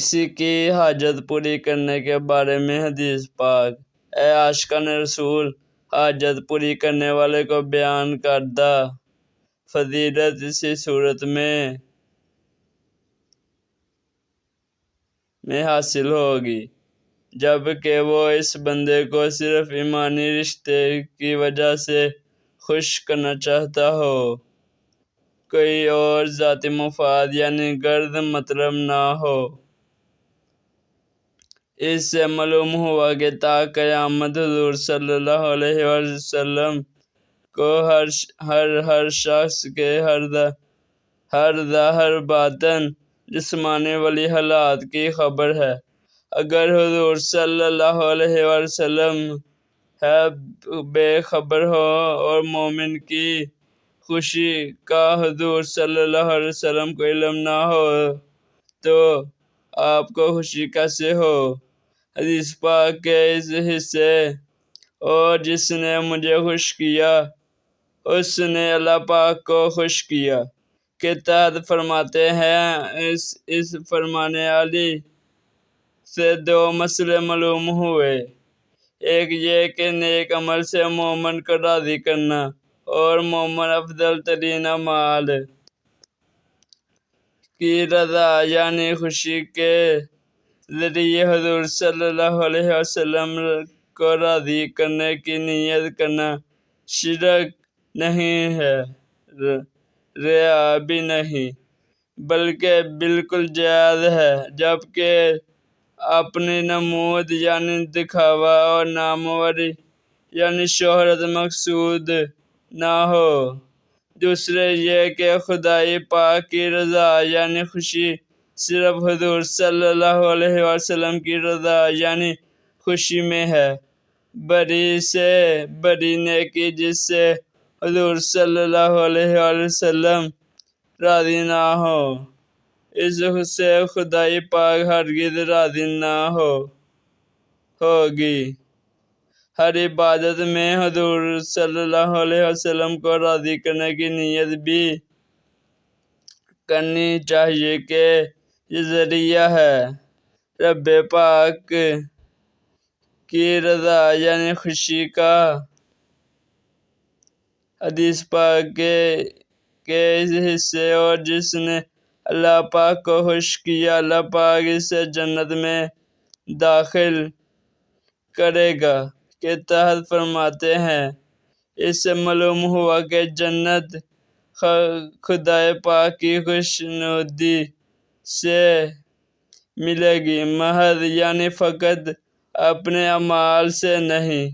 کسی کی حاجت پوری کرنے کے بارے میں حدیث پاک: اے عاشقان رسول، حاجت پوری کرنے والے کو بیان کردہ فضیلت اسی صورت میں حاصل ہوگی جب کہ وہ اس بندے کو صرف ایمانی رشتے کی وجہ سے خوش کرنا چاہتا ہو، کوئی اور ذاتی مفاد یعنی غرض مطلب نہ ہو۔ اس سے معلوم ہوا کہ تا قیامت حضور صلی اللہ علیہ وسلم کو ہر شخص کے ہر ظاہر باطن، جسمانی والی حالات کی خبر ہے۔ اگر حضور صلی اللہ علیہ وسلم بے خبر ہو اور مومن کی خوشی کا حضور صلی اللہ علیہ وسلم کو علم نہ ہو تو آپ کو خوشی کیسے ہو؟ حدیث پاک کے اس حصے اور جس نے مجھے خوش کیا اس نے اللہ پاک کو خوش کیا کے تحت فرماتے ہیں، اس فرمانے علی سے دو مسئلے معلوم ہوئے۔ ایک یہ کہ نیک عمل سے مومن کو راضی کرنا اور مومن افضل ترین اعمال کی رضا یعنی خوشی کے ذریعے حضور صلی اللہ علیہ وسلم کو راضی کرنے کی نیت کرنا شرک نہیں ہے، ریا بھی نہیں، بلکہ بالکل جائز ہے، جبکہ اپنی نمود یعنی دکھاوا اور ناموری یعنی شہرت مقصود نہ ہو۔ دوسرے یہ کہ خدائے پاک کی رضا یعنی خوشی صرف حضور صلی اللہ علیہ وسلم کی رضا یعنی خوشی میں ہے۔ بڑی سے بڑی نیکی جس سے حضور صلی اللہ علیہ وسلم راضی نہ ہو، اس سے خدائے پاک ہرگز راضی نہ ہوگی۔ ہر عبادت میں حضور صلی اللہ علیہ وسلم کو راضی کرنے کی نیت بھی کرنی چاہیے کہ یہ ذریعہ ہے رب پاک کی رضا یعنی خوشی کا۔ حدیث پاک کے اس حصے اور جس نے اللہ پاک کو خوش کیا اللہ پاک اسے جنت میں داخل کرے گا کے تحت فرماتے ہیں، اس سے معلوم ہوا کہ جنت خدائے پاک کی خوشنودی سے ملے گی، محض یعنی فقط اپنے اعمال سے نہیں۔